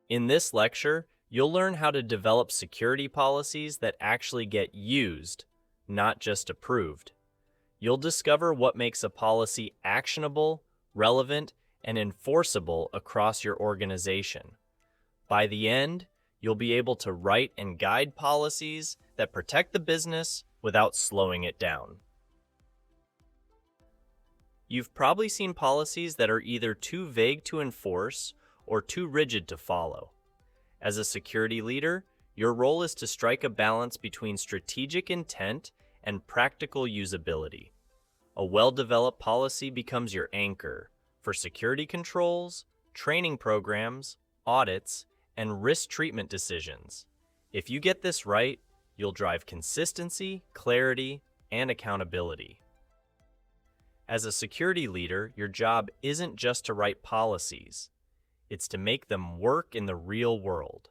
In this lecture, you'll learn how to develop security policies that actually get used, not just approved. You'll discover what makes a policy actionable, relevant, and enforceable across your organization. By the end, you'll be able to write and guide policies that protect the business without slowing it down. You've probably seen policies that are either too vague to enforce or too rigid to follow. As a security leader, your role is to strike a balance between strategic intent and practical usability. A well-developed policy becomes your anchor for security controls, training programs, audits, and risk treatment decisions. If you get this right, you'll drive consistency, clarity, and accountability. As a security leader, your job isn't just to write policies. It's to make them work in the real world.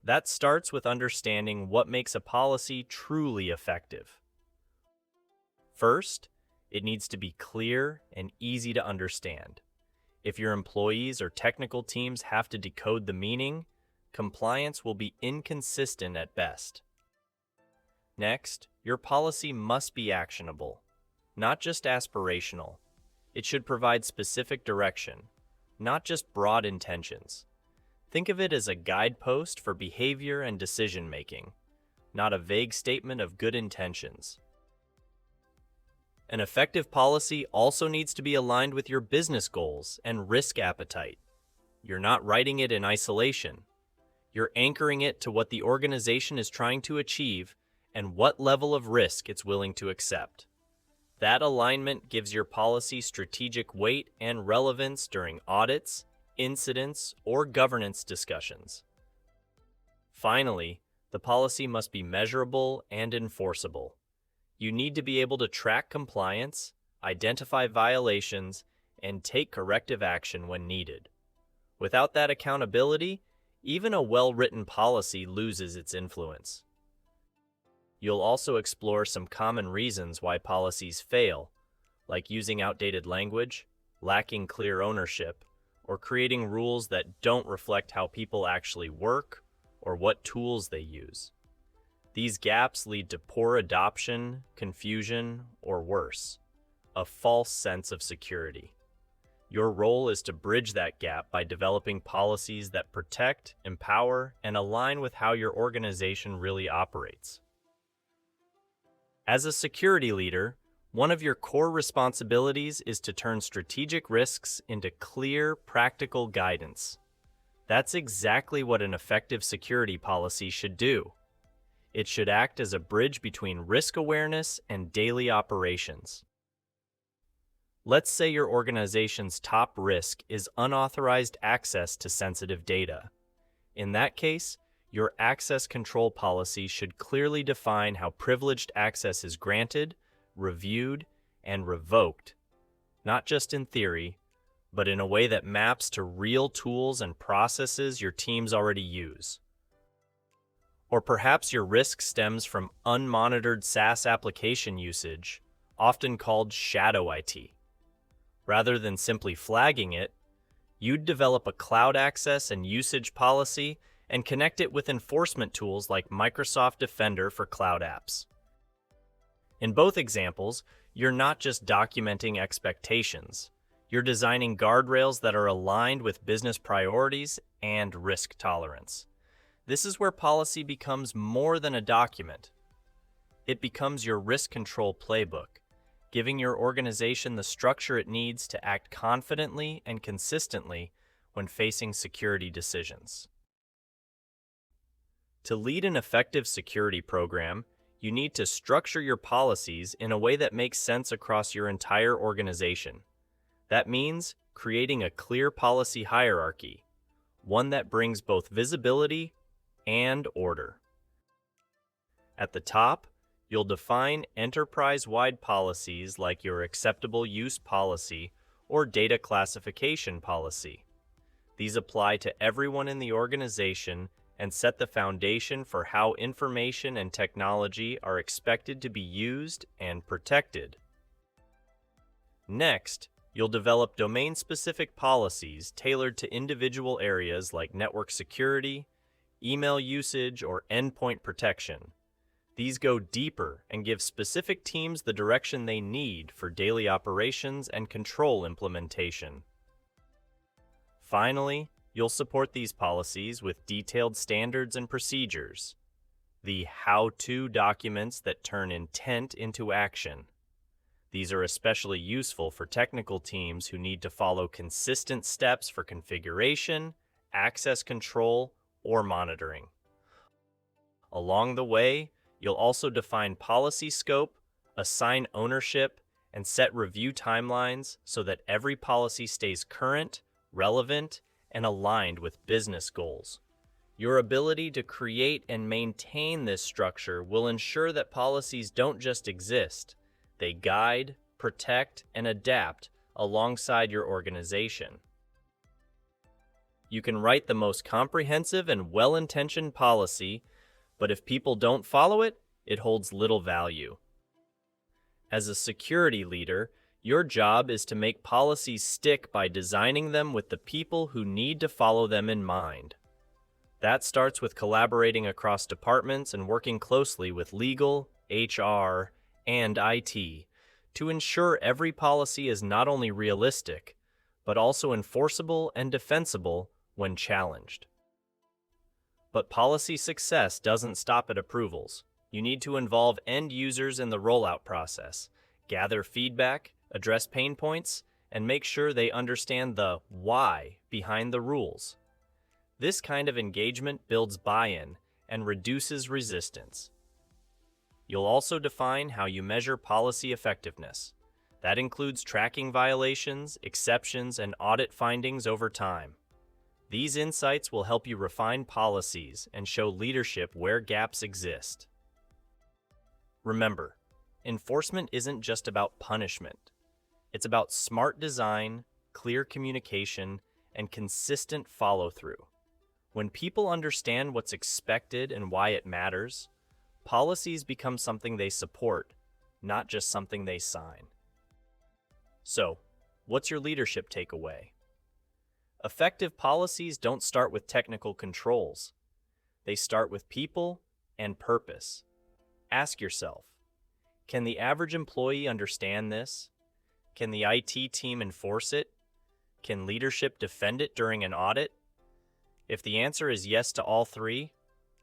That starts with understanding what makes a policy truly effective. First, it needs to be clear and easy to understand. If your employees or technical teams have to decode the meaning, compliance will be inconsistent at best. Next, your policy must be actionable, not just aspirational. It should provide specific direction, not just broad intentions. Think of it as a guidepost for behavior and decision-making, not a vague statement of good intentions. An effective policy also needs to be aligned with your business goals and risk appetite. You're not writing it in isolation. You're anchoring it to what the organization is trying to achieve and what level of risk it's willing to accept. That alignment gives your policy strategic weight and relevance during audits, incidents, or governance discussions. Finally, the policy must be measurable and enforceable. You need to be able to track compliance, identify violations, and take corrective action when needed. Without that accountability, even a well-written policy loses its influence. You'll also explore some common reasons why policies fail, like using outdated language, lacking clear ownership, or creating rules that don't reflect how people actually work or what tools they use. These gaps lead to poor adoption, confusion, or worse, a false sense of security. Your role is to bridge that gap by developing policies that protect, empower, and align with how your organization really operates. As a security leader, one of your core responsibilities is to turn strategic risks into clear, practical guidance. That's exactly what an effective security policy should do. It should act as a bridge between risk awareness and daily operations. Let's say your organization's top risk is unauthorized access to sensitive data. In that case, your access control policy should clearly define how privileged access is granted, reviewed, and revoked, not just in theory, but in a way that maps to real tools and processes your teams already use. Or perhaps your risk stems from unmonitored SaaS application usage, often called shadow IT. Rather than simply flagging it, you'd develop a cloud access and usage policy and connect it with enforcement tools like Microsoft Defender for cloud apps. In both examples, you're not just documenting expectations. You're designing guardrails that are aligned with business priorities and risk tolerance. This is where policy becomes more than a document. It becomes your risk control playbook, giving your organization the structure it needs to act confidently and consistently when facing security decisions. To lead an effective security program, you need to structure your policies in a way that makes sense across your entire organization. That means creating a clear policy hierarchy, one that brings both visibility and order. At the top, you'll define enterprise-wide policies like your acceptable use policy or data classification policy. These apply to everyone in the organization and set the foundation for how information and technology are expected to be used and protected. Next, You'll develop domain-specific policies tailored to individual areas like network security, email usage, or endpoint protection. These go deeper and give specific teams the direction they need for daily operations and control implementation. Finally, you'll support these policies with detailed standards and procedures, the how-to documents that turn intent into action. These are especially useful for technical teams who need to follow consistent steps for configuration, access control, or monitoring. Along the way, you'll also define policy scope, assign ownership, and set review timelines so that every policy stays current, relevant, and aligned with business goals. Your ability to create and maintain this structure will ensure that policies don't just exist. They guide, protect, and adapt alongside your organization. You can write the most comprehensive and well-intentioned policy, but if people don't follow it, it holds little value. As a security leader, your job is to make policies stick by designing them with the people who need to follow them in mind. That starts with collaborating across departments and working closely with legal, HR, and IT to ensure every policy is not only realistic, but also enforceable and defensible when challenged. But policy success doesn't stop at approvals. You need to involve end users in the rollout process, gather feedback, address pain points, and make sure they understand the why behind the rules. This kind of engagement builds buy-in and reduces resistance. You'll also define how you measure policy effectiveness. That includes tracking violations, exceptions, and audit findings over time. These insights will help you refine policies and show leadership where gaps exist. Remember, enforcement isn't just about punishment. It's about smart design, clear communication, and consistent follow-through. When people understand what's expected and why it matters, policies become something they support, not just something they sign. So, what's your leadership takeaway? Effective policies don't start with technical controls. They start with people and purpose. Ask yourself, can the average employee understand this? Can the IT team enforce it? Can leadership defend it during an audit? If the answer is yes to all three,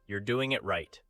you're doing it right.